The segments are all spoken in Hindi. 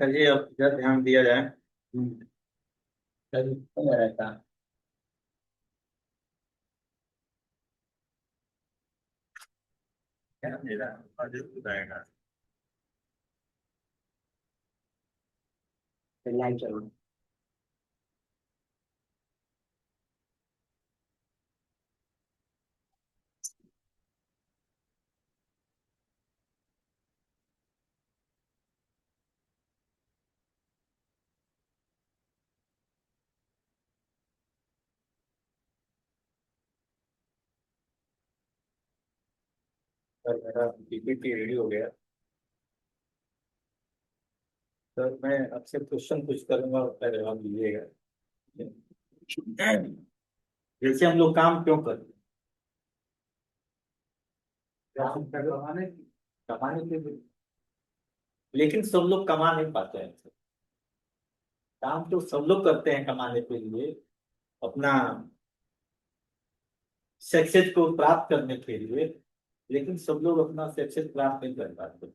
चलिए अब इधर ध्यान दिया जाए। चलिए क्या रहता। क्या मेरा आगे बताएगा। लाइव चलो। सर मेरा पीपीटी रेडी हो गया। सर मैं आपसे क्वेश्चन कुछ करूंगा, उसका जवाब दीजिएगा। जैसे हम लोग काम क्यों करते हैं? काम कमाने कमाने के लिए। लेकिन सब लोग कमा नहीं पाते हैं। काम तो सब लोग करते हैं कमाने के लिए, अपना सक्सेस को प्राप्त करने के लिए। लेकिन सब लोग अपना सक्सेस प्राप्त नहीं कर पाते।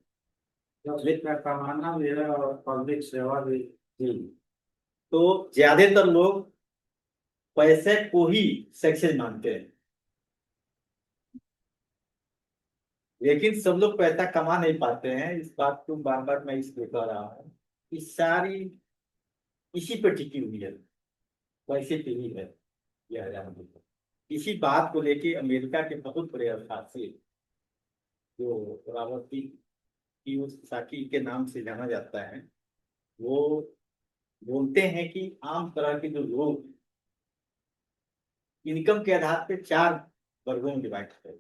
पब्लिक का कमाना भी है और पब्लिक सेवा भी। जी। तो ज्यादातर लोग पैसे को ही सक्सेस मानते हैं। लेकिन सब लोग पैसा कमा नहीं पाते हैं। इस बात को बार बार मैं इसलिए कह रहा हूँ कि सारी इसी पर टिकी हुई है। पैसे पे ही है यह आजादी। इसी बात को लेके अमेरिका के बहुत बड़े अर्थशास्त्री, जो रावर्ती कियोसाकी के नाम से जाना जाता है, वो बोलते हैं कि आम तरह के जो लोग इनकम के आधार पे चार वर्गों में डिवाइड है।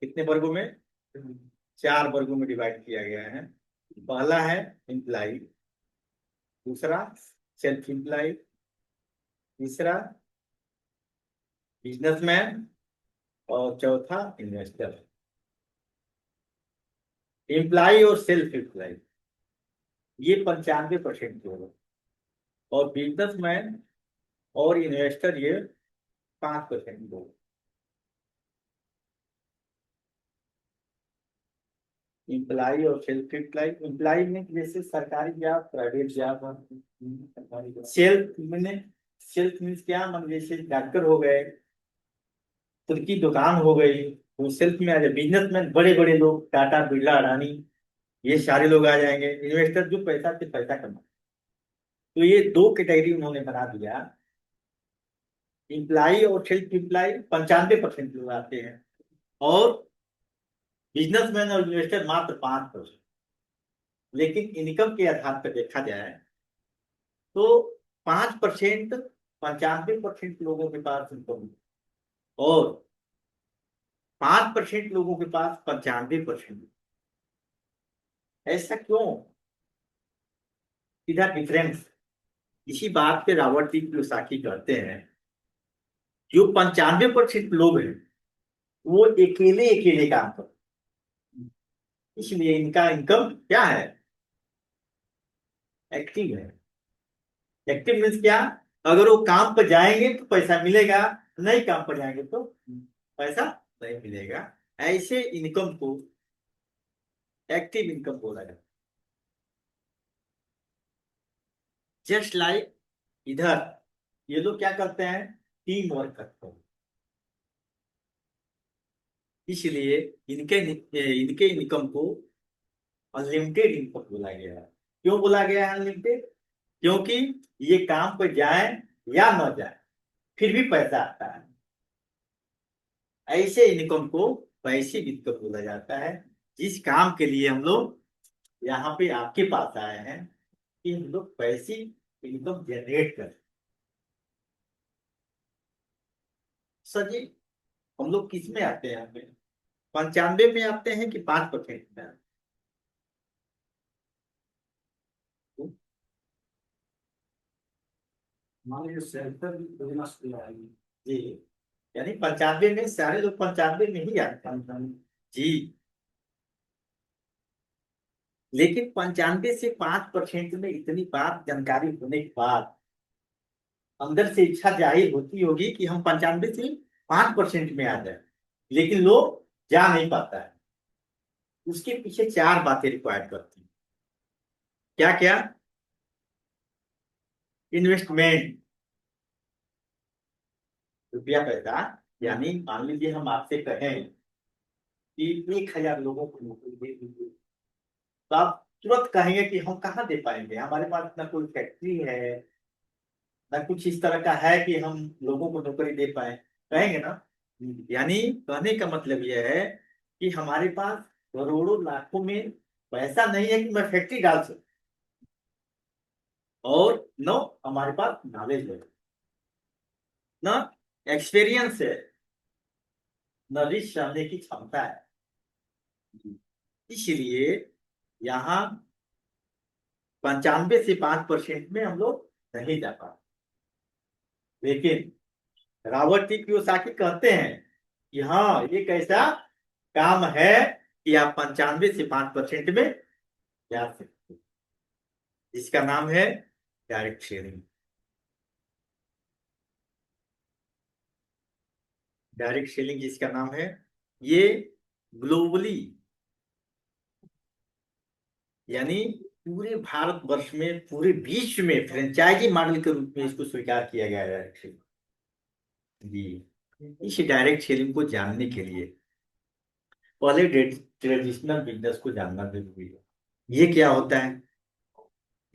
कितने वर्गों में? चार वर्गों में डिवाइड किया गया है। पहला है एम्प्लाई, दूसरा सेल्फ एम्प्लाई, तीसरा बिजनेसमैन, और चौथा इन्वेस्टर। एम्प्लाई और सेल्फ एम्प्लाई ये 95% लोग, और बिजनेसमैन और इन्वेस्टर ये 5% लोग। इम्प्लाई और सेल्फ एम्प्लाई, इम्प्लाई में जैसे सरकारी जॉब, प्राइवेट जॉब। सेल्फ मैंने सेल्फ मीन्स क्या, मान जैसे डॉक्टर हो गए, खुद की दुकान हो गई, वो सेल्फ में आ जाए। बिजनेसमैन बड़े बड़े लोग, टाटा बिरला अडानी, ये सारे लोग आ जाएंगे। इन्वेस्टर जो पैसा से पैसा कमा। तो ये दो कैटेगरी उन्होंने बना दिया। इम्प्लाई और सेल्फ इम्प्लाई 95% लोग आते हैं, और बिजनेसमैन और इन्वेस्टर मात्र 5%। लेकिन इनकम के आधार पर देखा जाए तो 5% 95% लोगों के पास इनकम है, और 5% लोगों के पास 95%। ऐसा क्यों? इधर डिफरेंस इसी बात पे रॉबर्ट टी कियोसाकी कहते हैं, जो 95% लोग हैं वो अकेले अकेले काम करते हैं। इसलिए इनका इनकम क्या है? एक्टिव है। एक्टिव मीन्स क्या? अगर वो काम पर जाएंगे तो पैसा मिलेगा, नहीं काम पर जाएंगे तो पैसा नहीं मिलेगा। ऐसे इनकम को एक्टिव इनकम बोला जाता है। जस्ट लाइक इधर ये लोग क्या करते हैं? टीम वर्क करते हैं। इसलिए इनके इनके इनकम को अनलिमिटेड इनकम बोला गया है। क्यों बोला गया है अनलिमिटेड? क्योंकि ये काम पर जाए या न जाए फिर भी पैसा आता है। ऐसे इनकम को पैसिव इनकम बोला जाता है। जिस काम के लिए हम लोग यहाँ पे आपके पास आए हैं कि हम लोग पैसिव इनकम जनरेट करें। सर जी, हम लोग किस में आते हैं? यहाँ पे 95 में आते हैं कि 5% में आते हैं? मान लीजिए सेल्टर बिजनेस किया है। जी। यानी 95 में सारे लोग 95 में ही आते हैं। जी। लेकिन 95 से 5% में इतनी बात जानकारी होने के बाद अंदर से इच्छा जाहिर होती होगी कि हम 95 से 5% में आ जाए। लेकिन लोग जा नहीं पाता है। उसके पीछे चार बातें रिक्वायर्ड करती हैं। क्या क्या? इन्वेस्टमेंट, रुपया पैसा। यानी मान लीजिए हम आपसे कहें कि 1,000 लोगों को नौकरी दे दीजिए, तो आप तुरंत कहेंगे कि हम कहाँ दे पाएंगे, हमारे पास ना कोई फैक्ट्री है, ना कुछ इस तरह का है कि हम लोगों को नौकरी दे पाए। कहेंगे ना? यानी कहने का मतलब यह है कि हमारे पास करोड़ों लाखों में पैसा नहीं है कि मैं फैक्ट्री डाल सकूं, और नो हमारे पास नॉलेज है, ना एक्सपीरियंस है, न रिस्क सहने की क्षमता है। इसलिए यहाँ 95 से 5% में हम लोग नहीं जा पाते। लेकिन रॉबर्ट टी कियोसाकी कहते हैं कि हाँ, एक ऐसा काम है कि आप 95 से 5% में जा सकते हैं, जिसका नाम है डायरेक्ट शेयरिंग। डायरेक्ट शेयरिंग जिसका नाम है, ये ग्लोबली, यानी पूरे भारतवर्ष में, पूरे विश्व में फ्रेंचाइजी मॉडल के रूप में इसको स्वीकार किया गया है, डायरेक्ट शेयरिंग। जी। इस डायरेक्ट सेलिंग को जानने के लिए पहले ट्रेडिशनल बिजनेस को जानना जरूरी है। ये क्या होता है?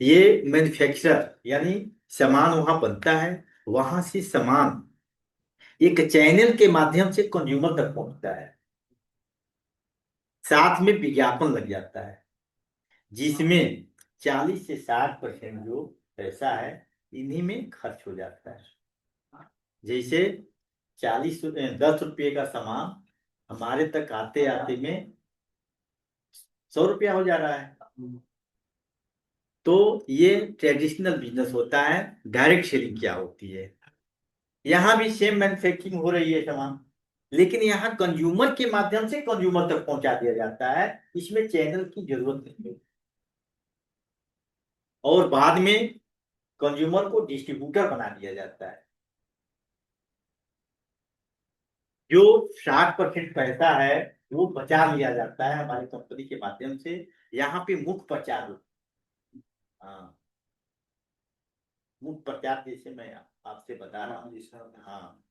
ये मैन्युफैक्चरर, यानी सामान वहां बनता है, वहां से सामान एक चैनल के माध्यम से कंज्यूमर तक पहुंचता है, साथ में विज्ञापन लग जाता है, जिसमें 40 से 60% जो पैसा है इन्हीं में खर्च हो जाता है। जैसे 10 रुपये का सामान हमारे तक आते आते में 100 रुपया हो जा रहा है। तो ये ट्रेडिशनल बिजनेस होता है। डायरेक्ट सेलिंग क्या होती है? यहाँ भी सेम मैन्युफैक्चरिंग हो रही है सामान, लेकिन यहाँ कंज्यूमर के माध्यम से कंज्यूमर तक पहुंचा दिया जाता है, इसमें चैनल की जरूरत नहीं है। और बाद में कंज्यूमर को डिस्ट्रीब्यूटर बना दिया जाता है। जो 60% पैसा है वो बचा लिया जाता है हमारी कंपनी के माध्यम से। यहाँ पे मुख्य प्रचार, हाँ, मुख्य प्रचार जैसे मैं आपसे बता रहा हूँ। हाँ,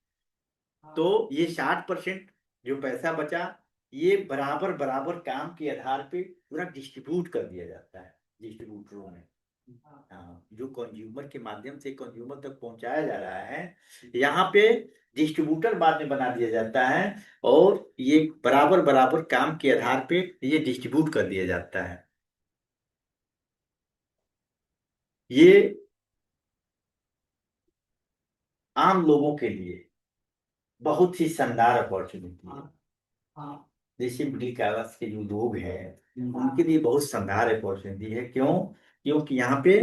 तो ये 60% जो पैसा बचा, ये बराबर बराबर काम के आधार पे पूरा डिस्ट्रीब्यूट कर दिया जाता है डिस्ट्रीब्यूटरों में। हाँ, जो कंज्यूमर के माध्यम से कंज्यूमर तक पहुंचाया जा रहा है, यहाँ पे डिस्ट्रीब्यूटर बाद में बना दिया जाता है, और ये बराबर बराबर काम के आधार पे ये डिस्ट्रीब्यूट कर दिया जाता है। ये आम लोगों के लिए बहुत ही शानदार अपॉर्चुनिटी है। जैसे मिडिल क्लास के जो लोग हैं उनके लिए बहुत शानदार अपॉर्चुनिटी है। क्यों? क्योंकि यहाँ पे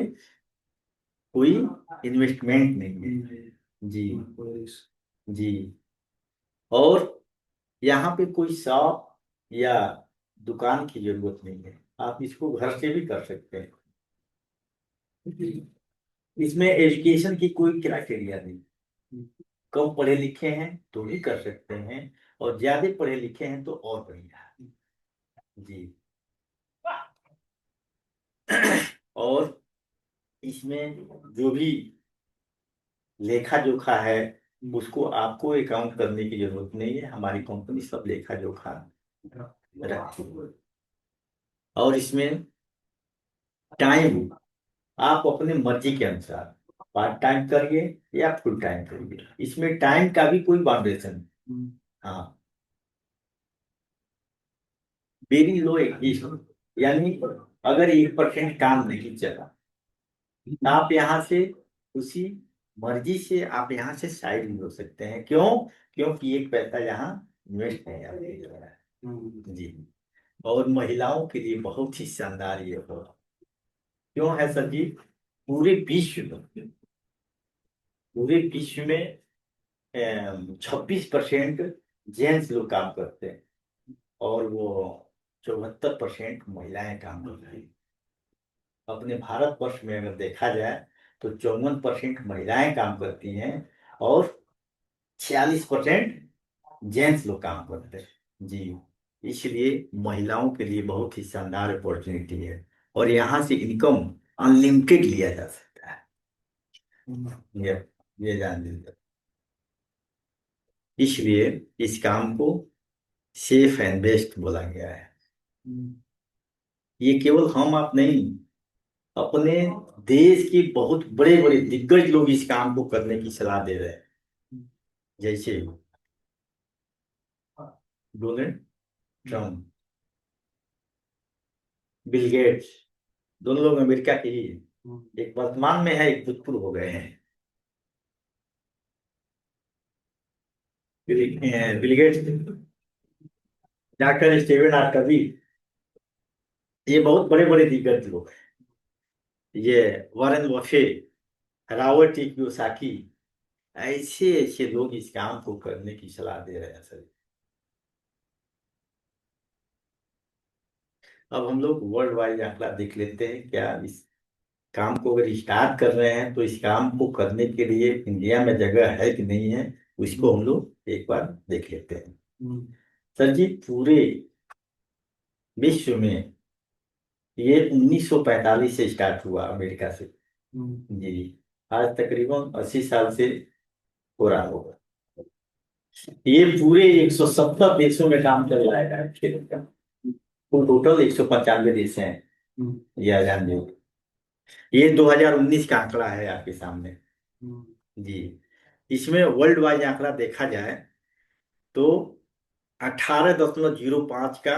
कोई इन्वेस्टमेंट नहीं है। जी। जी। और यहाँ पे कोई शॉप या दुकान की जरूरत नहीं है, आप इसको घर से भी कर सकते हैं। इसमें एजुकेशन की कोई क्राइटेरिया नहीं। कम पढ़े लिखे हैं तो भी कर सकते हैं, और ज्यादा पढ़े लिखे हैं तो और बढ़िया। जी। और इसमें जो भी लेखा जोखा है उसको आपको अकाउंट करने की जरूरत नहीं है, हमारी कंपनी सब लेखा जोखा रखती है। और इसमें टाइम आप अपने मर्जी के अनुसार पार्ट टाइम करिए या फुल टाइम करिए, इसमें टाइम का भी कोई बाउंडेशन नहीं। हाँ, वेरी लो एग्जीशन, यानी अगर 1% काम नहीं चला, आप यहाँ से उसी मर्जी से आप यहाँ से साइड भी हो सकते हैं। क्यों? क्योंकि एक पैसा यहाँ इन्वेस्ट नहीं आपके हो रहा है। जी। और महिलाओं के लिए बहुत ही शानदार ये हो। क्यों है सर जी? पूरे विश्व में, पूरे विश्व में 26% जेंट्स लोग काम करते हैं, और वो 74% महिलाएं काम करती हैं। अपने भारतवर्ष में अगर देखा जाए तो 54% महिलाएं काम करती हैं, और 46% जेंट्स लोग काम करते हैं। जी। इसलिए महिलाओं के लिए बहुत ही शानदार अपॉर्चुनिटी है, और यहाँ से इनकम अनलिमिटेड लिया जा सकता है। ये ये जान लीजिए। इसलिए इस काम को सेफ एंड बेस्ट बोला गया है। ये केवल हम आप नहीं, अपने देश के बहुत बड़े बड़े दिग्गज लोग इस काम को करने की सलाह दे रहे हैं। जैसे डोनाल्ड ट्रम्प, बिल गेट्स, दोनों लोग अमेरिका के ही हैं। एक वर्तमान में है, एक भूतपूर्व हो गए हैं। Bill Gates, doctor Steven R Covey, ये बहुत बड़े बड़े दिग्गज लोग हैं। ये Warren Buffett, Robert T Kiyosaki, ऐसे ऐसे लोग इस काम को करने की सलाह दे रहे हैं सर। अब हम लोग वर्ल्ड वाइड आंकड़ा देख लेते हैं, क्या इस काम को अगर स्टार्ट कर रहे हैं तो इस काम को करने के लिए इंडिया में जगह है कि नहीं है, उसको हम लोग एक बार देख लेते हैं। सर जी, पूरे विश्व में ये 1945 से स्टार्ट हुआ अमेरिका से। जी, आज तकरीबन 80 साल से हो रहा होगा। ये पूरे 170 देशों में काम चल रहा है इस क्षेत्र का। कुल टोटल 195 देश हैं, यह जान लीजिए। ये 2019 का आंकड़ा है आपके सामने। जी, इसमें वर्ल्ड वाइड आंकड़ा देखा जाए तो 18.05 का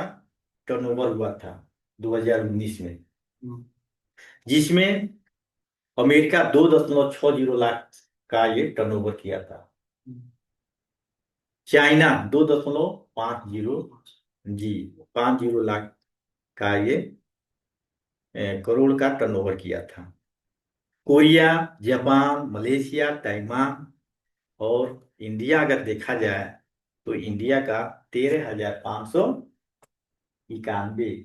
टर्नओवर हुआ था 2019 में, जिसमें अमेरिका 2.60 लाख का ये टर्नओवर किया था। चाइना 2.50, जी, 50 लाख का ये करोड़ का टर्नओवर किया था। कोरिया, जापान, मलेशिया, ताइवान और इंडिया अगर देखा जाए तो इंडिया का 13,591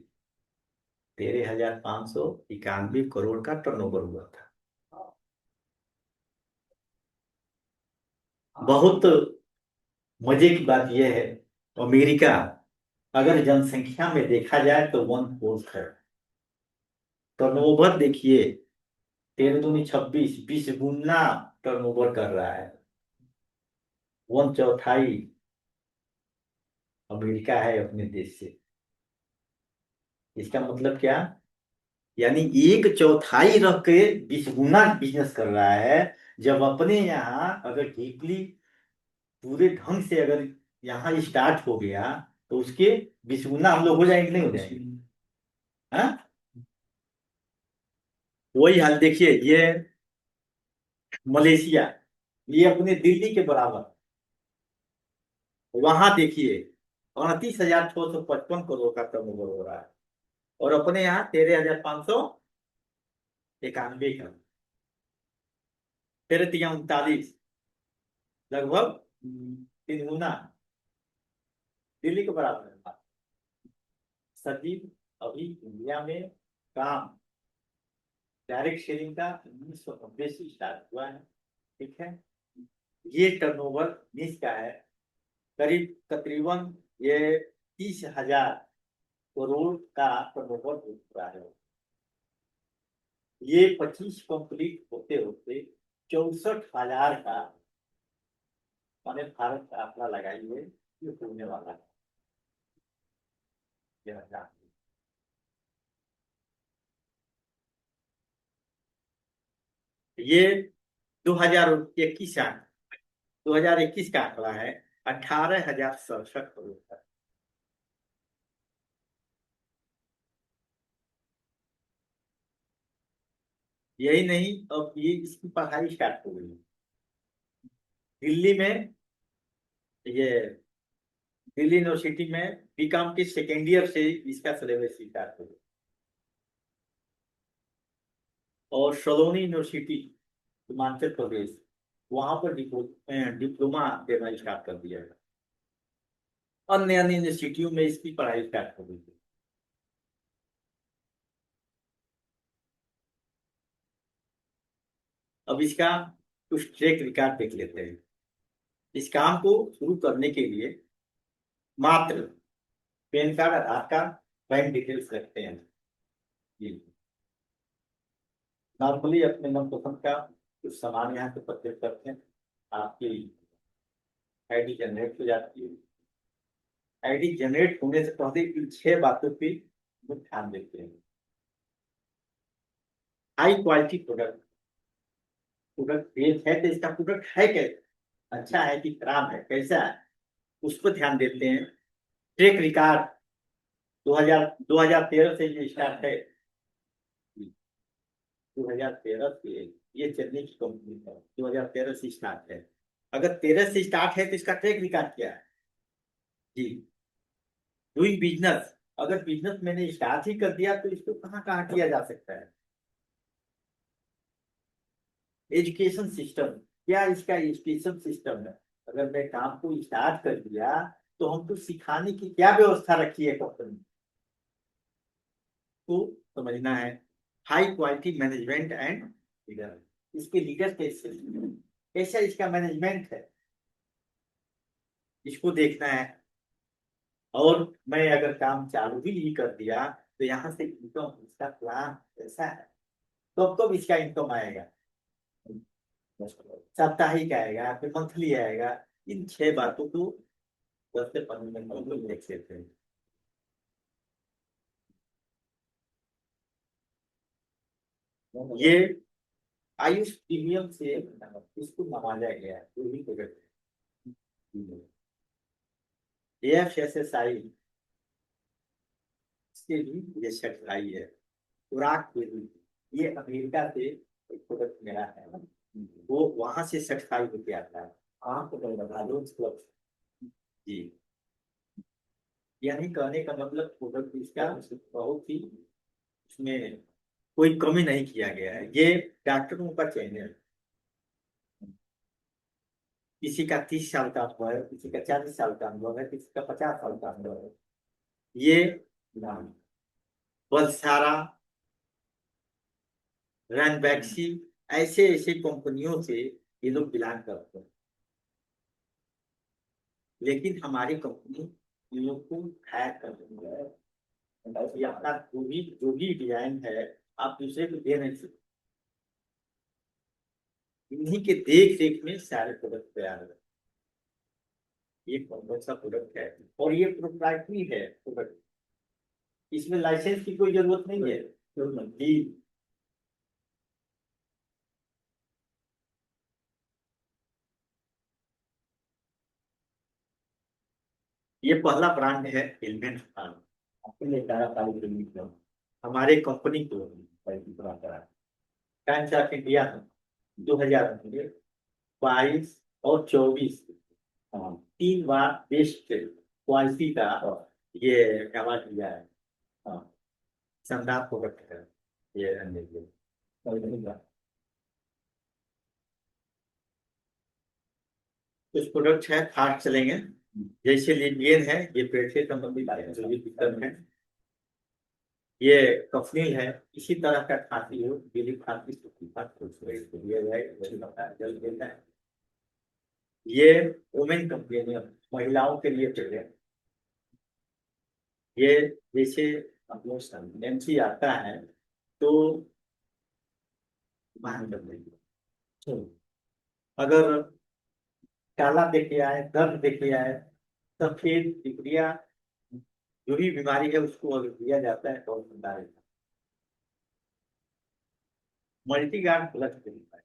13,591 करोड़ का टर्नओवर हुआ था। बहुत मजे की बात यह है, अमेरिका अगर जनसंख्या में देखा जाए तो 1/4 है। टर्नओवर देखिए, 13 दूनी 26, 20 गुना टर्नओवर कर रहा है। 1/4 अमेरिका है अपने देश से। इसका मतलब क्या, यानी 1/4 रख के 20 गुना बिजनेस कर रहा है। जब अपने यहाँ अगर डीपली पूरे ढंग से अगर यहाँ स्टार्ट हो गया तो उसके 20 गुना हम लोग हो जाएंगे, नहीं हो जाएंगे? हाँ, वही हाल देखिए, ये मलेशिया, ये अपने दिल्ली के बराबर। वहां देखिए 29,655 करोड़ का टर्नओवर हो रहा है, और अपने यहाँ 13,591 का। 13 3 39, लगभग 3 गुना दिल्ली के बराबर है। सजीव अभी इंडिया में काम डायरेक्ट सेलिंग का 1990 से स्टार्ट हुआ है। ठीक है, ये टर्नओवर निस का है, करीब तकरीबन ये 30,000 करोड़ का टर्नओवर हो चुका है। ये 25 कंप्लीट होते होते 64,000 का, माने भारत का आंकड़ा लगाइए, ये होने वाला है। ये 2021 का, 2021 का आंकड़ा है, 18,067 करोड़ का। यही नहीं, अब ये इसकी पढ़ाई स्टार्ट हो गई दिल्ली में। ये दिल्ली यूनिवर्सिटी में बीकॉम के सेकेंड ईयर से इसका सिलेबस स्टार्ट हो गया। और सलोनी यूनिवर्सिटी, हिमाचल प्रदेश, वहां पर डिप्लोमा देना स्टार्ट कर दिया है। अन्य अन्य यूनिवर्सिटियों में इसकी पढ़ाई स्टार्ट हो गई है। अब इसका कुछ ट्रैक रिकॉर्ड देख लेते हैं। इस काम को शुरू करने के लिए मात्र पैन कार्ड, आधार कार्ड, बैंक डिटेल्स रखते हैं जी। नॉर्मली अपने मनपसंद का कुछ सामान यहाँ से परचेज करते हैं, आपकी आईडी जनरेट हो जाती है। आईडी जनरेट होने से पहले इन 6 बातों पे हम ध्यान देते हैं। हाई क्वालिटी प्रोडक्ट, प्रोडक्ट बेच है तो इसका प्रोडक्ट है कैसा, अच्छा है कि खराब है, कैसा है, उस पर ध्यान देते हैं। ट्रैक रिकॉर्ड 2013 से ये स्टार्ट है, 2013 से ये चलने की कंपनी है, 2013 से स्टार्ट है। अगर 13 से स्टार्ट है तो इसका ट्रैक रिकॉर्ड क्या है जी। डूइंग बिजनेस, अगर बिजनेस मैंने स्टार्ट ही कर दिया तो इसको कहाँ कहाँ किया जा सकता है। एजुकेशन सिस्टम, क्या इसका एजुकेशन सिस्टम है। अगर मैं काम को स्टार्ट कर दिया तो हमको सिखाने की क्या व्यवस्था रखी है कंपनी को, समझना है। High quality management and leader, इसके लीडर कैसे, कैसा इसका मैनेजमेंट है, इसको देखना है। और मैं अगर काम चालू भी नहीं कर दिया तो यहाँ से इनकम, इसका प्लान कैसा है, तो इसका इनकम आएगा, साप्ताहिक आएगा फिर मंथली आएगा। इन 6 बातों को 10 से 15 मिनट में देख लेते हैं। ये आयुष प्रीमियम से इसको नवाजा गया है, जो भी प्रोडक्ट है। AFSSI इसके भी ये सर्टिफाई है। खुराक के भी ये अमेरिका से एक प्रोडक्ट मेरा है, वो वहां से सर्टिफाई होके आता है। आपको बता दो जी। यानी कहने का मतलब प्रोडक्ट इसका बहुत ही, इसमें कोई कमी नहीं किया गया है। ये डॉक्टरों का चैनल है, किसी का 30 साल का अनुभव है, किसी का 40 साल का अनुभव है, किसी का 50 साल का अनुभव है। ये नाम बलसारा, रैनबैक्सी, ऐसे ऐसे कंपनियों से ये लोग बिलोंग करते हैं। लेकिन हमारी कंपनी इन लोग को हैक कर रही है। ये अपना जो भी डिजाइन है आप दूसरे को दे नहीं सकते। इन्हीं के देख रेख में सारे प्रोडक्ट तैयार है। ये कौन सा प्रोडक्ट है, और ये प्रोप्राइटरी है प्रोडक्ट, इसमें लाइसेंस की कोई जरूरत नहीं है जी। ये पहला ब्रांड है एलिमेंट ब्रांड, अपने हमारे कंपनी को टाइम्स ऑफ इंडिया 2022 और 24 3 बार बेस्ट क्वालिटी का ये अवार्ड दिया है। हाँ, शानदार प्रोडक्ट है ये। कुछ प्रोडक्ट है फास्ट चलेंगे, जैसे लिनियन है, ये पेट से संबंधित जो भी दिक्कत है। ये कफनील है, इसी तरह का खांसी हो, गीली खांसी इसको दिया जाए, वही बताया जल्द देता है। ये वुमेन कंपनी है, महिलाओं के लिए प्रोडक्ट। ये जैसे एमसी आता है तो मान कर देंगे, अगर काला देखे आए, दर्द देखे आए, सफेद टिकड़िया, जो भी बीमारी है उसको अगर दिया जाता है तो बता देता है। मल्टी गार्ड ब्लड प्योरीफायर,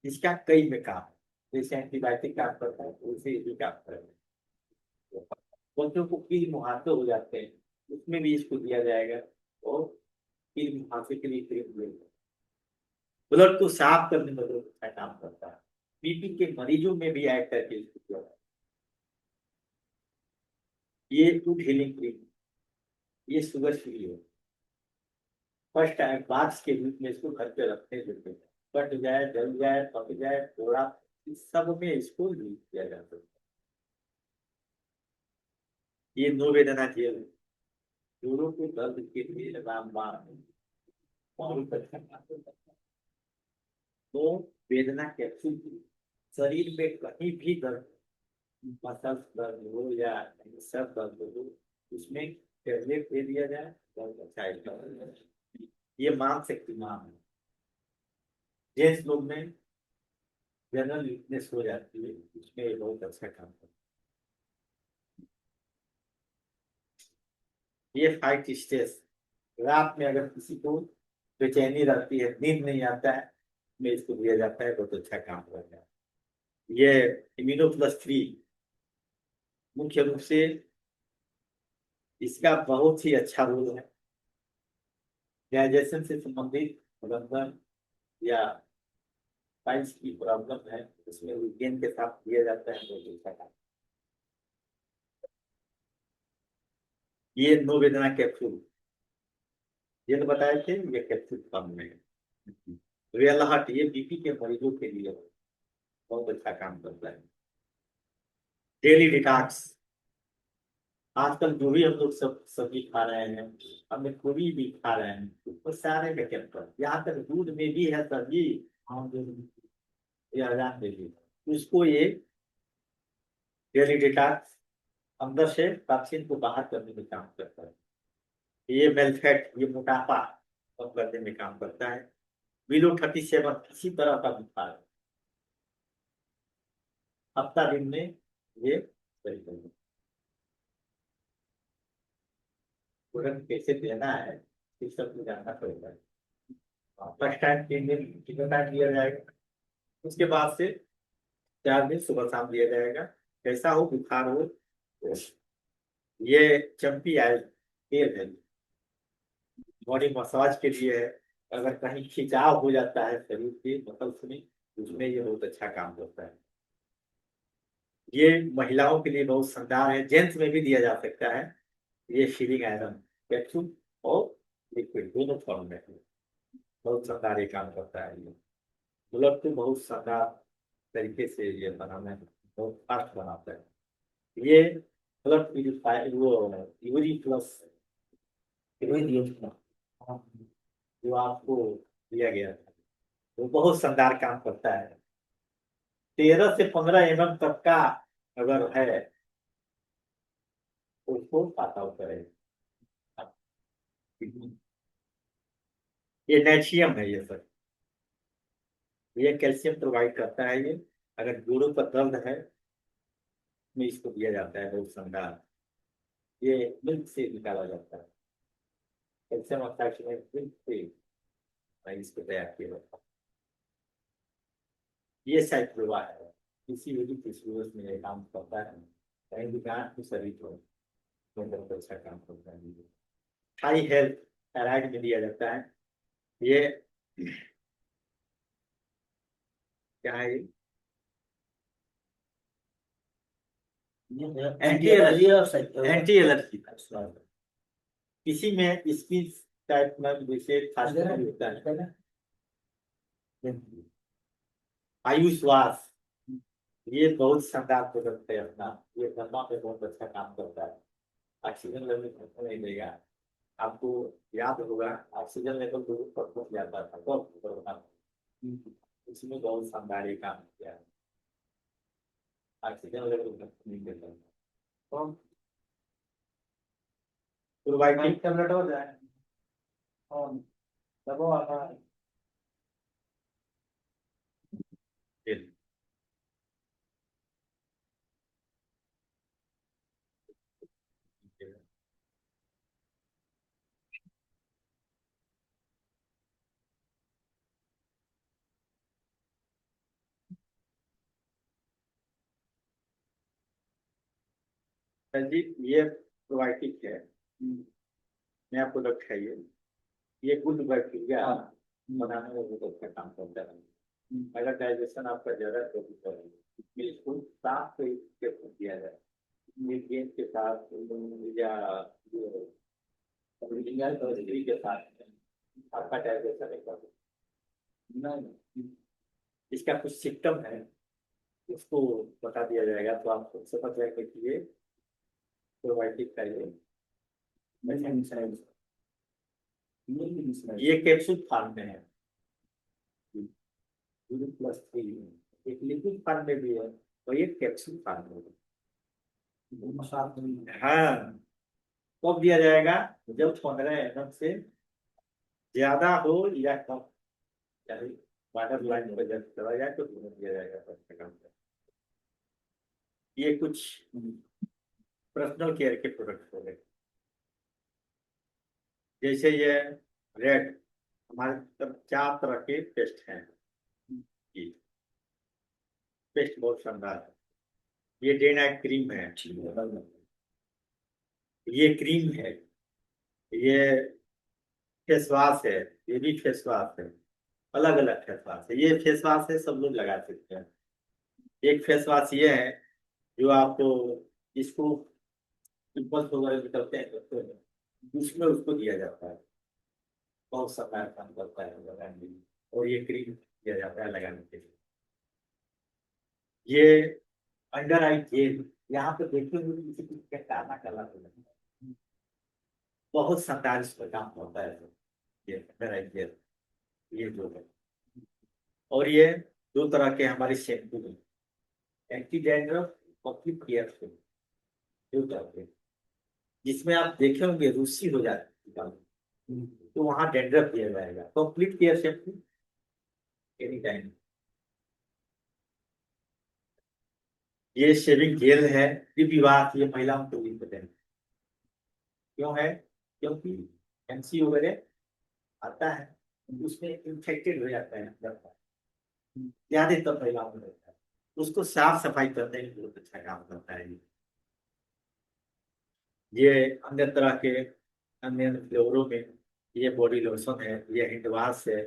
इसका कई में काम है। जैसे एंटीबायोटिक काम करता है वैसे ये भी काम करता है। बच्चों को कील मुहासे हो जाते हैं, उसमें भी इसको दिया जाएगा, और कील मुहासे के लिए क्रीम दिया जाएगा। ब्लड को साफ करने में बहुत अच्छा काम करता है। बीपी के मरीजों में भी ऐड करके इसको दिया जाएगा। ये टूथ हीलिंग क्रीम, ये शुगर फ्री है। फर्स्ट टाइम बाक्स के रूप में इसको घर पे रखते हैं, कट जाए, जल जाए, पक जाए, थोड़ा, इस सब में इसको यूज किया जा सकता है। ये नो वेदना जेल है, जोड़ों के दर्द के लिए रामबाण, और नो वेदना कैप्सूल, शरीर में कहीं भी दर्द मसल दर्द हो या सर दर्द हो, उसमें टेबलेट दे दिया जाए, बहुत अच्छा है। ये मान शक्तिमान है। जेंट्स लोग में जनरल वीकनेस हो जाती है, उसमें ये बहुत अच्छा काम करता है। ये फाइट स्ट्रेस, रात में अगर किसी को बेचैनी रहती है, नींद नहीं आता है, में इसको दिया जाता है, बहुत अच्छा काम करता है। ये इम्यूनो प्लस 3, मुख्य रूप से इसका बहुत ही अच्छा रोल है। डाइजेशन से संबंधित प्रॉब्लम या पाइल्स की प्रॉब्लम है, उसमें विज्ञान के साथ दिया जाता है, बहुत अच्छा काम। ये नो वेदना कैप्सूल, ये तो बताए थे, ये कैप्सूल फॉर्म में है। रियल हार्ट, ये बीपी के मरीजों के लिए बहुत अच्छा काम करता है। डेली डिटॉक्स, आजकल जो भी हम लोग सब सब्जी खा रहे हैं, हमें कोई भी खा रहे हैं, वो सारे में केमिकल, यहाँ तक दूध में भी है सब्जी, हम जो ये अजान में भी, उसको ये डेली डिटॉक्स अंदर से टॉक्सिन को बाहर करने में काम करता है। ये मेलफेट, ये मोटापा कम करने में काम करता है। बिलो 37 किसी तरह का बुखार, हफ्ता दिन में ये सही करेगा। तुरंत कैसे देना है, इस सब को जानना पड़ेगा। फर्स्ट टाइम 3 दिन कितना टाइम दिया जाएगा, उसके बाद से 4 दिन सुबह शाम दिया जाएगा। कैसा हो, बुखार हो, ये चंपी आयल तेल है, बॉडी मसाज के लिए है। अगर कहीं खिंचाव हो जाता है शरीर के मसल्स में, उसमें ये बहुत अच्छा काम करता है। ये महिलाओं के लिए बहुत शानदार है, जेंट्स में भी दिया जा सकता है। ये शीलिंग आयरन कैप्सूल और लिक्विड दोनों फॉर्म में है, बहुत शानदार ये काम करता है। ये ब्लड को बहुत शानदार तरीके से ये बनाना है, बहुत फास्ट बनाता है। ये ब्लड प्यूरिफायर, वो यूरी प्लस जो आपको दिया गया था, वो बहुत शानदार काम करता है। 13 से 15 तक का अगर है तो उसको पास आउट करेगा। ये नेशियम है, ये सर, ये कैल्शियम प्रोवाइड करता है। ये अगर जोड़ों का दर्द है, में इसको दिया जाता है, बहुत शानदार। ये मिल्क से निकाला जाता है, कैल्शियम ऑक्साइड में मिल्क से इसको तैयार किया जाता है। ये साइक्लोवा है, किसी भी टिश्यूज में ये काम करता है, कहीं भी गांठ की शरीर को बहुत अच्छा काम करता है। हाई हेल्थ थायराइड में दिया जाता है। ये क्या है, एंटी एलर्जी, एंटी एलर्जी किसी में स्किन टाइप में जैसे खांसी होता है। आयुष वास, ये बहुत शानदार प्रोडक्ट है अपना, ये दमा पे बहुत अच्छा काम करता है। ऑक्सीजन लेवल घटने नहीं देगा। आपको याद होगा, ऑक्सीजन लेवल बहुत पर जाता था, तो कोरोना इसमें बहुत शानदार ये काम किया है। ऑक्सीजन लेवल घटने नहीं देता, तो प्रोवाइडिंग टेबलेट हो जाए और दबो आता है। जी, ये प्रोबायोटिक है, नया प्रोडक्ट है ये गुड बैक्टीरिया बनाने में बहुत अच्छा काम करता है। अगर डाइजेशन आपका ज्यादा है, इसमें इसको साफ तरीके से किया जाए, न्यूट्रिएंट के साथ या स्त्री के साथ आपका डाइजेशन एकदम नहीं। इसका कुछ सिम्टम है, उसको बता दिया जाएगा, तो आप खुद समझ जाएंगे कि ये प्रोबायोटिक का ये कैप्सूल फॉर्म में है, प्लस 3 एक लिक्विड फॉर्म में भी है और ये कैप्सूल फॉर्म में है। दोनों साथ में। हाँ, कब दिया जाएगा? जब 15 mm से ज्यादा हो या कम, यानी वाटर लाइन पर जब चला जाए तो तुरंत दिया जाएगा 15 mm। ये कुछ पर्सनल केयर के प्रोडक्ट हो गए। जैसे ये रेड, हमारे तरफ 4 तरह के पेस्ट हैं। ये पेस्ट बहुत शानदार है। ये डे नाइट क्रीम है, ये क्रीम है, ये फेस वॉश है, ये भी फेस वॉश है। अलग अलग फेस वॉश है, ये फेस वॉश है, सब लोग लगा सकते हैं। एक फेस वॉश ये है जो आपको, इसको पिंपल्स वगैरह निकलते हैं तो उसमें उसको दिया जाता है, बहुत सफाई काम करता है लगाने में। और ये क्रीम दिया जाता है लगाने के लिए। ये अंडर आई जेल, यहाँ पे देखते हुए किसी किसी का काला काला हो जाता है। बहुत शानदार इसका काम होता है। ये अंडर आई जेल, ये जो है। और ये 2 तरह के हमारे शैम्पू हैं, एंटी डैंड्रफ, कंप्लीट केयर से, 2 तरह के। जिसमें आप देखे होंगे रूसी हो जाती है बाल, तो वहां डैंड्रफ दिया जाएगा। Complete care shampoo any time. ये शेविंग जेल है, ये विवाह, ये महिलाओं को भी पता है क्यों है? क्योंकि एमसी वगैरह आता है, उसमें इन्फेक्टेड हो जाता है अंदर का। ज्यादातर महिलाओं में रहता है, उसको साफ सफाई करने में बहुत अच्छा काम करता है ये। अन्य तरह के अन्य फ्लेवरों में ये बॉडी लोशन है, ये हैंड वॉश है,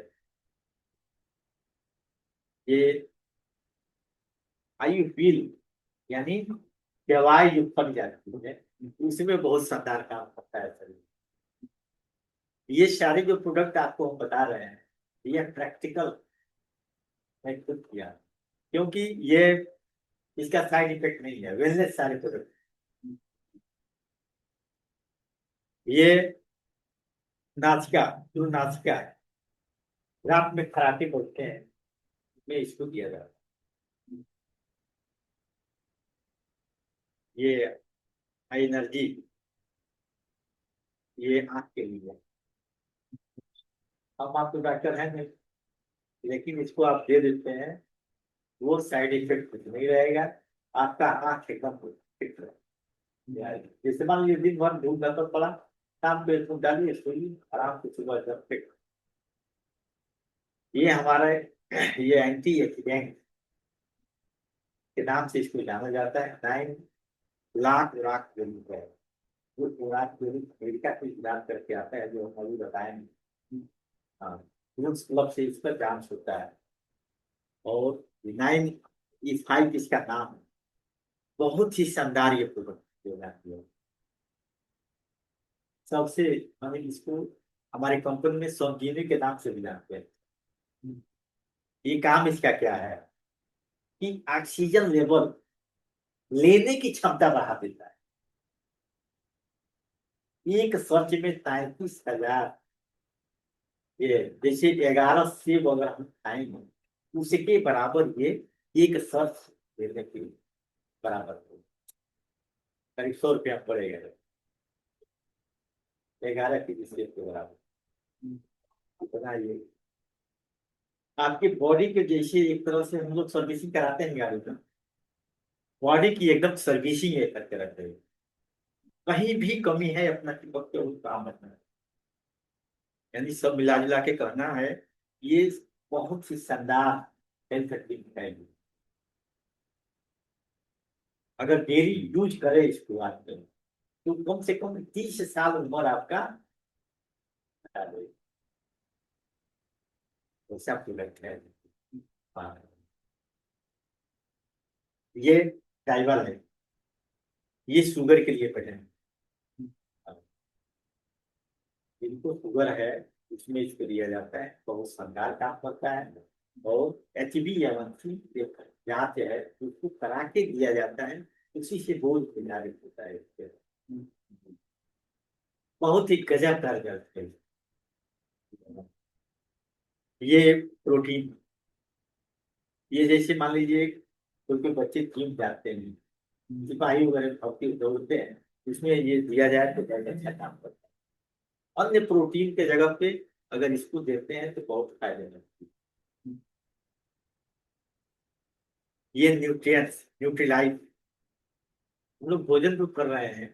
ये आई फील, यानी दवाई जो पड़ जाती है उसमें बहुत शानदार काम करता है शरीर। ये सारे जो प्रोडक्ट आपको हम बता रहे हैं, ये प्रैक्टिकल है खुद किया, क्योंकि ये, इसका साइड इफेक्ट नहीं है, वेलनेस सारे प्रोडक्ट। ये नासिका, जो नासिका है, रात में खराटे बोलते हैं, में इसको दिया जाता है। ये एनर्जी, ये आंख के लिए। हम आपको डॉक्टर हैं नहीं, लेकिन इसको आप दे देते हैं, वो साइड इफेक्ट कुछ नहीं रहेगा। आपका आंख एकदम फिट रहेगा। जैसे मान लीजिए दिन भर धूप घर पर पड़ा, शाम को इसको डालिए, सोइए आराम से, सुबह एकदम फिट। ये हमारा ये एंटी एक्सीडेंट के नाम से इसको जाना जाता है। 9 लाख लाख जरूर है, वो 2 लाख जरूर अमेरिका से इलाज करके आता है, जो हम अभी बताएंगे। हाँ, रूट्स क्लब से इसका जांच होता है। और 9E5 इसका नाम है। बहुत ही शानदार ये प्रोडक्ट है। सबसे, हमें इसको हमारी कंपनी में संजीवनी के नाम से भी जानते हैं। ये काम इसका क्या है कि ऑक्सीजन लेवल लेने की क्षमता बढ़ा देता है। एक सर्च में 33,000, ये जैसे 11 सेब अगर हम खाएंगे उसके बराबर ये एक सर्च लेने के बराबर हो, करीब 100 रुपया पड़ेगा। 11 की सेब के बराबर इतना ये आपकी बॉडी के जैसे, एक तरह से हम लोग सर्विसिंग कराते हैं गाड़ी का, बॉडी की एकदम सर्विसिंग ये करके रखते हैं। कहीं भी कमी है अपना चिपक के उस काम रखना है। यानी सब मिला जुला के कहना है, ये बहुत ही शानदार हेल्थ टिप है। अगर डेली यूज करे इसको आजकल, तो कम से कम 30 साल उम्र आपका बता दे, ऐसा प्रोडक्ट है। हाँ, ये डाइवर है, ये शुगर के लिए पहले, जिनको शुगर है उसमें इसको दिया जाता है, बहुत शानदार काम करता है। और HbA1c जांच है, उसको करा के दिया जाता है, उसी से बोझ निर्धारित होता है इसके। बहुत ही गजब का रिजल्ट है। ये प्रोटीन, ये जैसे मान लीजिए कोई कोई बच्चे जिम जाते हैं, सिपाही वगैरह भर्ती होते हैं, इसमें ये दिया जाए तो बहुत अच्छा काम करता है। अन्य प्रोटीन के जगह पे अगर इसको देते हैं तो बहुत फायदेमंद है। ये न्यूट्रिएंट्स न्यूट्रीलाइट हम लोग भोजन तो कर रहे हैं,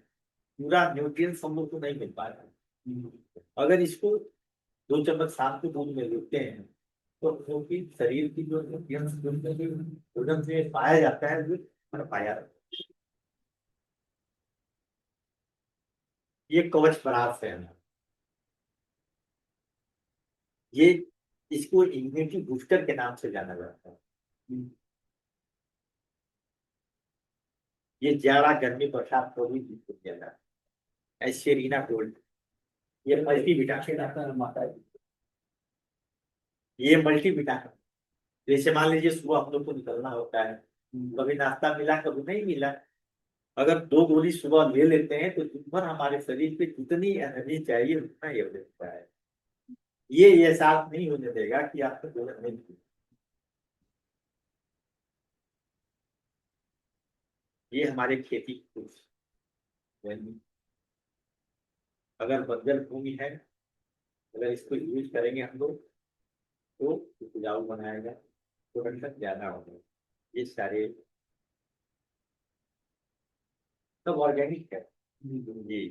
पूरा न्यूट्रिएंट्स हम लोग को नहीं मिल पा रहा है। अगर इसको 2 चम्मच शाम को दूध में लेते हैं तो क्योंकि शरीर की जो न्यूट्रिएंट्स भोजन से पाया जाता है वो पाया जाता है। ये कवच परास है, ये इसको इम्यूनिटी बूस्टर के नाम से जाना जाता है। ये जाड़ा गर्मी बरसात को भी दिया जाता है। एस्पेरिना गोल्ड, ये मल्टी विटामिन, ये मल्टी विटामिन। जैसे मान लीजिए सुबह हम लोग को निकलना होता है, कभी नाश्ता मिला कभी नहीं मिला, अगर 2 गोली सुबह ले लेते हैं तो दिन भर हमारे शरीर पे जितनी एनर्जी चाहिए उतना ये देता है। ये एहसास नहीं होने देगा कि आपको भोजन नहीं किया। ये हमारे खेती की कुछ अगर बंजर भूमि है, अगर इसको यूज करेंगे हम लोग तो उपजाऊ बनाएगा, प्रोडक्शन ज्यादा होगा। ये सारे सब ऑर्गेनिक है जी।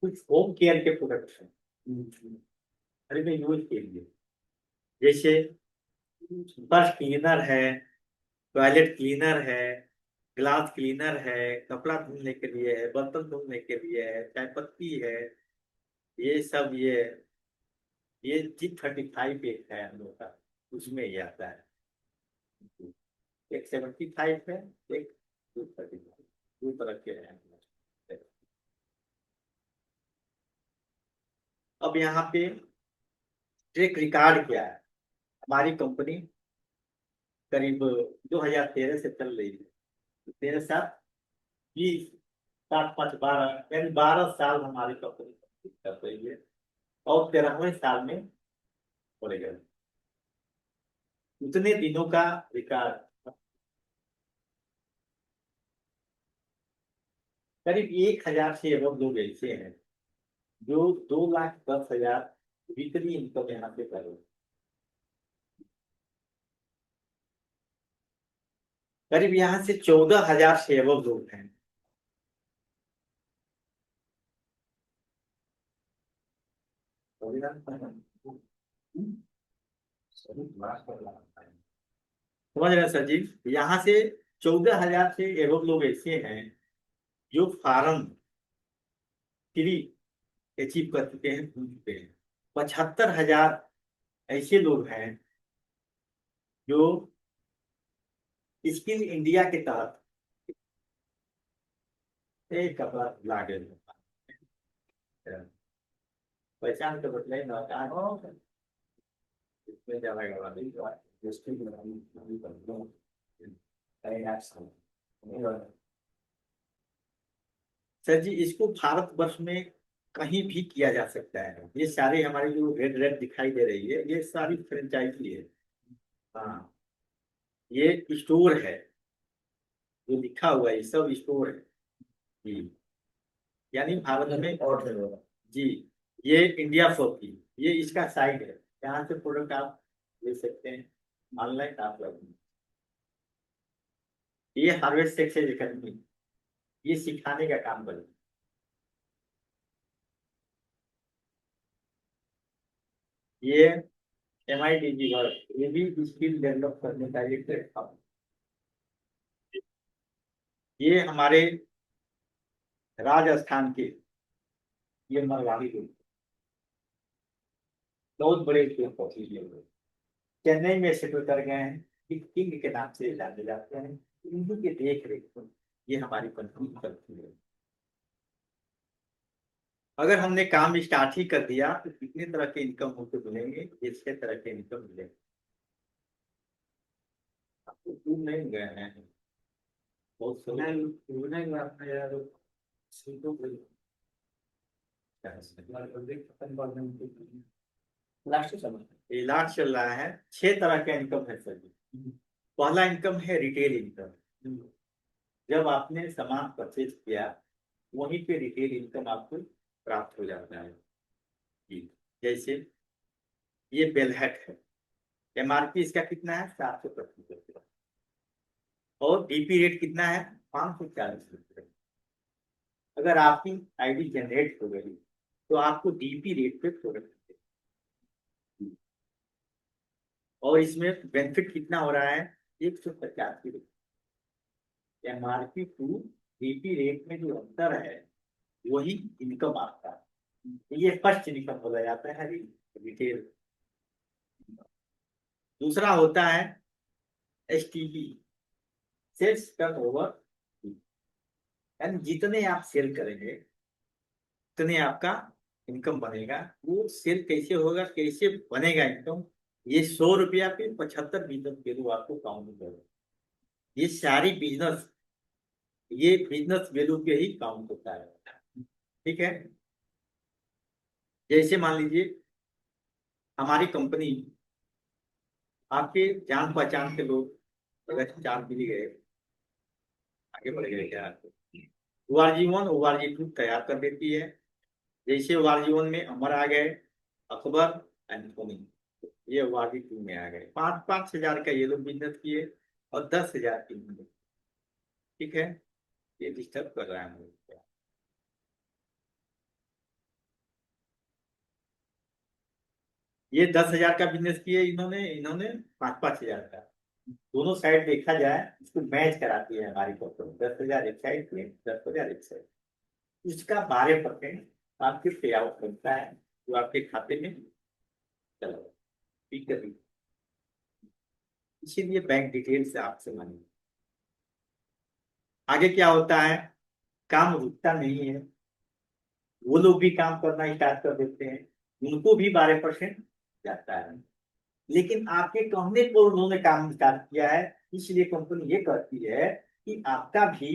कुछ होम केयर के प्रोडक्ट्स हैं घर में यूज के लिए, जैसे फर्श क्लीनर है, टॉयलेट क्लीनर है, ग्लास क्लीनर है, कपड़ा धुलने के लिए है, बर्तन धुलने के लिए है, चाय पत्ती है, ये सब ये G35 एक है हम लोग का, उसमें ये आता है। एक 75 है, एक 235, दो तरह के हैं। अब यहाँ पे ट्रैक रिकॉर्ड क्या है, हमारी कंपनी करीब 2013 से चल रही है, 13 सात 20, 7, 5, 12 यानी 12 साल हमारी कंपनी कर रही है, और 13वें साल में बोले गए उतने दिनों का रिकॉर्ड। करीब 1,000 से एवं लोग ऐसे हैं जो 2,10,000 वीकली इनकम यहाँ पे कर रहे हैं। करीब यहाँ से 14,000 से एवं लोग हैं। समझ रहे हैं सर जी, यहाँ से 14,000 से एवं लोग ऐसे हैं जो फार्म फ्री अचीव कर चुके हैं, भूल चुके हैं। 75,000 ऐसे लोग हैं जो स्किल इंडिया के तहत एक कपड़ा ला गए, पहचान के बदले ना इसमें ज्यादा गड़बड़ नहीं हुआ है। सर जी इसको भारतवर्ष में कहीं भी किया जा सकता है। ये सारे हमारे जो रेड रेड दिखाई दे रही है ये सारी फ्रेंचाइजी है। हाँ, ये स्टोर है, जो लिखा हुआ है ये सब स्टोर है जी। यानी भारत में और जी, ये इंडिया शॉप की ये इसका साइट है, यहाँ से प्रोडक्ट आप ले सकते हैं, ऑनलाइन आप लगे। ये हार्वेस्ट सक्सेस एकेडमी, ये सिखाने का काम करे। ये MIDG वर्क, ये भी स्किल डेवलप करने का एक प्लेटफॉर्म। ये हमारे राजस्थान के ये मरवाड़ी लोग बहुत बड़े लोग चेन्नई में सेटल कर गए हैं, किंग के नाम से जाने जाते हैं। इन्हीं के देख रेख में ये हमारी कंपनी चलती है। अगर हमने काम स्टार्ट ही कर दिया तो कितने तरह के इनकम होते मिलेंगे, ये 6 तरह के इनकम मिलेंगे। आपको दूर नहीं गए हैं, बहुत इलाज चल रहा है। 6 तरह का इनकम है सर जी। पहला इनकम है रिटेल इनकम, जब आपने सामान परचेज किया वहीं पे रिटेल इनकम आपको प्राप्त हो जाता है जी। जैसे ये बेलहट है, एमआरपी इसका कितना है 725 रुपये, और डीपी रेट कितना है 540 रुपये। अगर आपकी आईडी जनरेट हो गई तो आपको डीपी रेट पे प्रोडक्ट, और इसमें बेनिफिट कितना हो रहा है 185 रुपये। एमआरपी टू डीपी रेट में जो अंतर है वही इनकम आपका है। ये फर्स्ट इनकम बोला जाता है रिटेल। दूसरा होता है एसटीबी, सेल्स टर्न ओवर, यानी जितने आप सेल करेंगे उतने आपका इनकम बनेगा। वो सेल कैसे होगा, कैसे बनेगा इनकम, ये 100 रुपया पे 75 बिजनेस वैल्यू आपको काउंट करेगा। ये सारी बिजनेस, ये बिजनेस वैल्यू पे ही काउंट होता है। ठीक है, जैसे मान लीजिए हमारी कंपनी, आपके जान पहचान के लोग अगर 4 मिल गए, आगे बढ़ गए क्या, ORG 1 ORG 2 तैयार कर देती है। जैसे ORG 1 में अमर आ गए, अकबर, एंथोनी, ये ORG 2 में आ गए। 5-5 हजार का ये लोग बिजनेस किए और 10 हजार की बिजनेस। ठीक है, ये डिस्टर्ब कर रहा है मुझे। ये 10 हजार का बिजनेस किए इन्होंने, इन्होंने 5-5 हजार का। दोनों साइड देखा जाए, इसको मैच कराती है हमारी कंपनी। 10 हजार एक साइड पे, 10 हजार एक साइड, इसका 12% आपके पे आउट बनता है जो आपके खाते में चला। ठीक है, इसीलिए बैंक डिटेल से आपसे मांगे। आगे क्या होता है, काम रुकता नहीं है, वो लोग भी काम करना स्टार्ट कर देते हैं, उनको भी 12% जाता है। लेकिन आपके कहने पर उन्होंने काम स्टार्ट किया है, इसलिए कंपनी ये कहती है कि आपका भी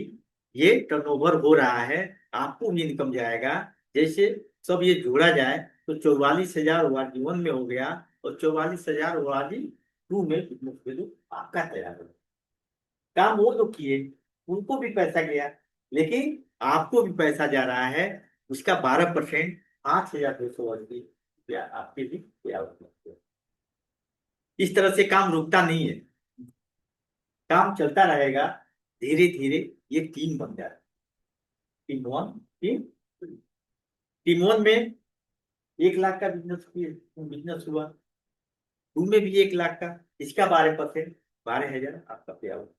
ये टर्नओवर हो रहा है, आपको भी इनकम जाएगा। जैसे सब ये जोड़ा जाए तो 44 हजार ORG 1 में हो गया, और 44 हजार ORG 2 में बिजनेस वैल्यू आपका तैयार हो। काम वो लोग किए, उनको भी पैसा गया, लेकिन आपको भी पैसा जा रहा है। उसका 12% 8,280 रुपया आपके भी तैयार हो। इस तरह से काम रुकता नहीं है, काम चलता रहेगा। धीरे धीरे ये टीम बन जाती है। टीम 1, टीम, टीम 1 में 1 लाख का बिजनेस, बिजनेस हुआ, 2 में भी 1 लाख का, इसका 12%, 12 हजार आपका पे आउट।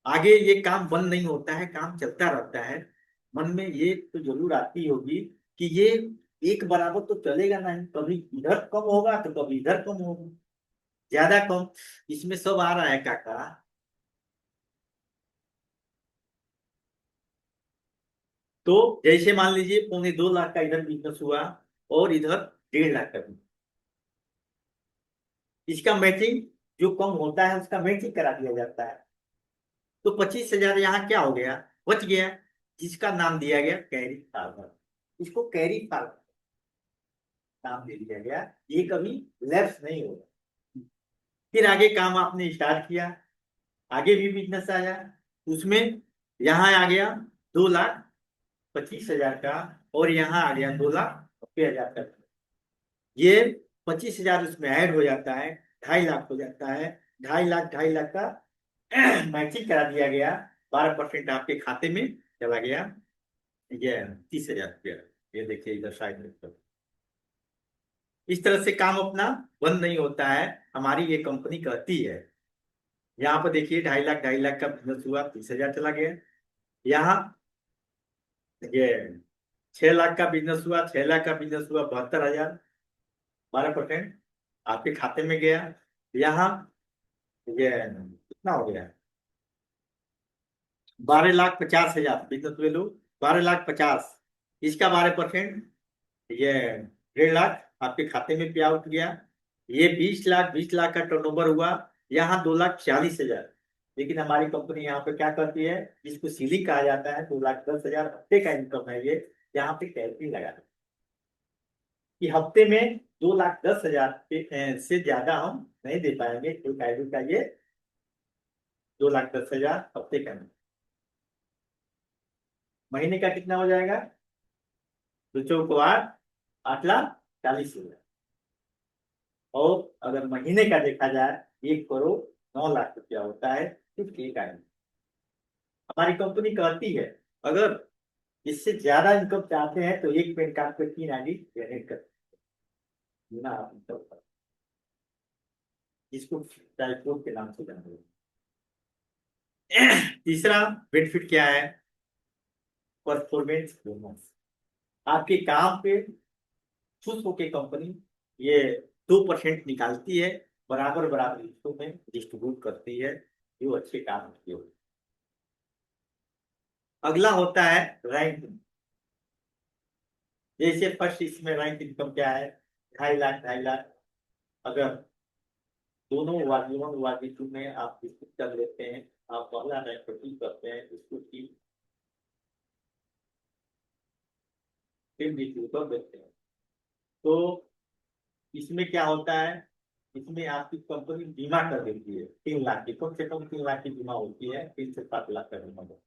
आगे ये काम बंद नहीं होता है, काम चलता रहता है। मन में ये तो जरूर आती होगी कि ये एक बराबर तो चलेगा नहीं, कभी इधर कम होगा तो कभी इधर कम होगा, ज्यादा कम, इसमें सब आ रहा है काका। तो जैसे मान लीजिए 2.25 लाख का इधर बिजनेस हुआ, और इधर 1.5 लाख का business। इसका मैचिंग जो कम होता है उसका मैचिंग करा दिया जाता है। तो 25 हजार यहाँ क्या हो गया, बच गया, जिसका नाम दिया गया कैरी फार्मर। इसको कैरी फार्मर नाम दे दिया गया, ये कभी लैप्स नहीं होगा। फिर आगे काम आपने स्टार्ट किया, आगे भी बिजनेस आया, उसमें यहाँ आ गया 2,25,000 का, और यहाँ आ गया 2,90,000 का। ये 25 हजार उसमें ऐड हो जाता है, 2.5 लाख हो जाता है। 2.5 लाख, 2.5 लाख का मैचिंग करा दिया गया, 12% आपके खाते में चला गया। ये 30 हजार रुपया, ये देखिए इधर साइड में। इस तरह से काम अपना बंद नहीं होता है, हमारी ये कंपनी कहती है। यहाँ पर देखिए 2.5 लाख, 2.5 लाख का बिजनेस हुआ, 30 हजार चला गया। यहाँ ये 6 लाख का बिजनेस हुआ, 6 लाख का बिजनेस हुआ, 72 हजार, 12% आपके खाते में गया। यहाँ ये कितना हो गया, 12,50,000 बिजनेस वैल्यू, 12,50,000, इसका 12%, ये 1.5 लाख आपके खाते में पे आउट गया। ये 20 लाख, 20 लाख का टर्नओवर हुआ, यहाँ 2,40,000। लेकिन हमारी कंपनी यहाँ पे क्या करती है, जिसको सीलिंग कहा जाता है, 2,10,000 हफ्ते का इनकम है ये, यहाँ पे कैलरी लगा दें कि हफ्ते में 2,10,000 से ज्यादा हम नहीं दे पाएंगे। एक आईडी का ये 2,10,000 हफ्ते का नहीं। महीने का कितना हो जाएगा? 2 चौक 8, 8,40,000। और अगर महीने का देखा जाए, 1,09,00,000 रुपया होता है सिर्फ एक आदमी। हमारी कंपनी कहती है अगर इससे ज्यादा इनकम चाहते हैं तो एक पेन कार्ड पे 3 आईडी जनरेट कर ना आप इनकम कर, जिसको टाइपोड के नाम से जाना जाता है। तीसरा बेनिफिट क्या है? Performance bonus. आपके काम पे खुश होके कंपनी ये 2% निकालती है, बराबर बराबर हिस्सों में डिस्ट्रीब्यूट करती है जो अच्छे काम किए हो। अगला होता है रैंक। जैसे फर्स्ट इसमें रैंक इनकम क्या है? 2.5 लाख 2.5 लाख। अगर दोनों वार्ड 1 वार्ड 2 में आप डिस्ट्रिक्ट कर लेते हैं, आप पहला रैंक अचीव करते हैं, इसको टीम डिस्ट्रीब्यूट कर देते हैं। तो इसमें क्या होता है? इसमें आपकी कंपनी बीमा कर देती है 3 लाख की, कम से कम 3 लाख की बीमा होती है, 3 से 7 लाख का बीमा होता है।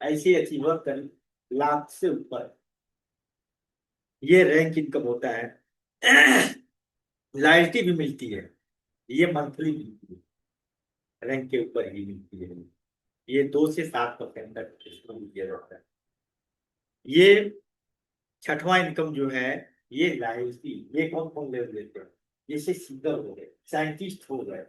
ऐसे अचीवर करीब लाख से ऊपर ये रैंक इनकम होता है। लॉयल्टी भी मिलती है, ये मंथली मिलती है, रैंक के ऊपर ही मिलती है। ये 2 से 7% तक इसको दिया जाता है। ये छठवां इनकम जो है, ये लॉयल्टी, ये कौन कौन ले लेते हैं? जैसे सिंगर हो गए, साइंटिस्ट हो गए,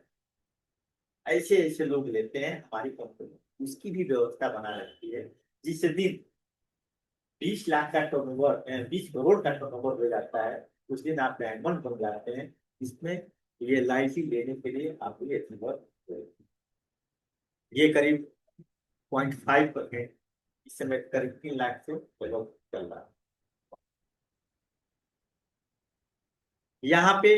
ऐसे ऐसे लोग लेते हैं हमारी कंपनी उसकी भी व्यवस्था बना रखी है। जिस दिन 20 लाख का टर्नओवर, 20 करोड़ का टर्नओवर हो जाता है, उस दिन आप डायमंड बन जाते हैं। इसमें ये LIC लेने के लिए आपको ये अचीवर, ये करीब 0.5%, इस समय करीब 3 लाख से चल रहा है। यहाँ पे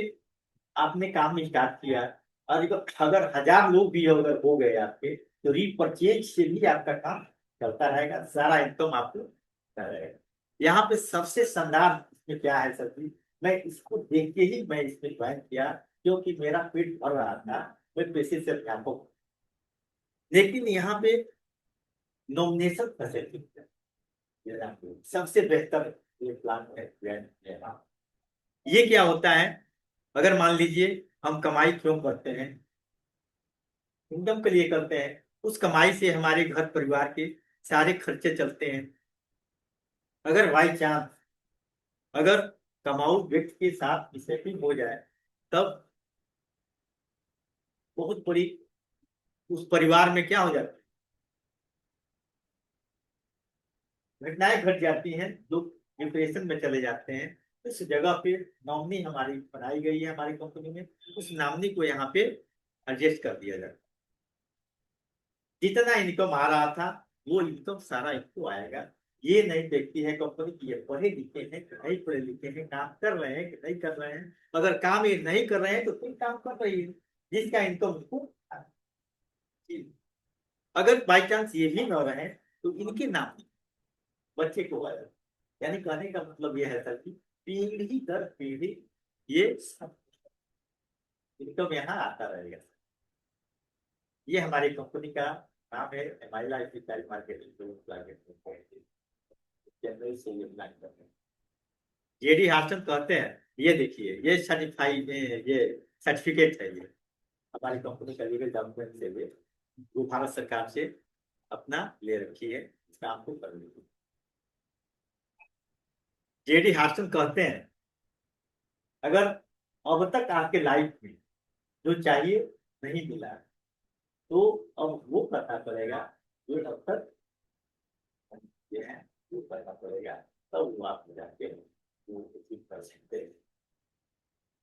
आपने काम स्टार्ट किया, और अगर 1,000 लोग भी अगर हो गए आपके, तो रीपरचेज से भी आपका काम चलता रहेगा, सारा इनकम आपको मिलता रहेगा। यहाँ पे सबसे शानदार इसमें क्या है सर जी, मैं इसको देख के ही मैं इसमें ज्वाइन किया, क्योंकि मेरा पेट भर रहा था, मैं पैसे से अध्यापक। लेकिन यहाँ पे नॉमिनेशन फैसिलिटी सबसे बेहतर ये प्लान है। ये क्या होता है? अगर मान लीजिए हम कमाई क्यों करते हैं? इनकम के लिए करते हैं। उस कमाई से हमारे घर परिवार के सारे खर्चे चलते हैं। अगर बाई चांस अगर कमाऊ व्यक्ति के साथ मिसहैपनिंग हो जाए, तब बहुत बड़ी उस परिवार में क्या हो जाता है, घटनाएं घट जाती हैं, लोग डिप्रेशन में चले जाते हैं। उस जगह पे नॉमिनी हमारी बनाई गई है हमारी कंपनी में, उस नॉमिनी को यहाँ पे एडजस्ट कर दिया जाता है। जितना इनकम आ रहा था वो इनकम सारा इनको आएगा। ये नहीं देखती है कंपनी की ये पढ़े लिखे हैं कि नहीं पढ़े लिखे हैं, काम कर रहे हैं कि नहीं कर रहे हैं। अगर काम ये नहीं कर रहे हैं तो कोई काम कर रही है जिसका इनकम इनको। अगर बाई चांस ये भी न रहे तो इनके नाम बच्चे को आएगा। यानी कहने का मतलब ये है सर कि पीढ़ी दर पीढ़ी ये सब इनकम यहाँ आता रहेगा। ये हमारी कंपनी का नाम है MI life style marketing. General से ये प्लान करते हैं। JD हासन कहते हैं, ये देखिए ये सर्टिफाइड, ये सर्टिफिकेट है, ये हमारी कंपनी का लीगल डॉक्यूमेंट से ये जो भारत सरकार से अपना ले रखी है, इसका आपको कर लीजिए। JD हासन कहते हैं अगर अब तक आपके लाइफ में जो चाहिए नहीं मिला, तो अब वो करना पड़ेगा जो अब तक ये है, वो करना पड़ेगा, तब वो आप जाके वो अचीव कर सकते हैं।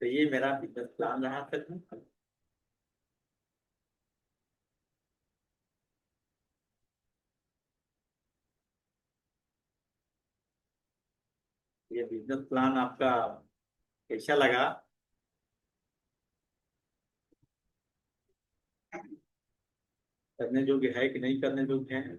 तो ये मेरा बिजनेस प्लान रहा था। ये बिजनेस प्लान आपका कैसा लगा? करने योग्य है कि नहीं करने योग्य है?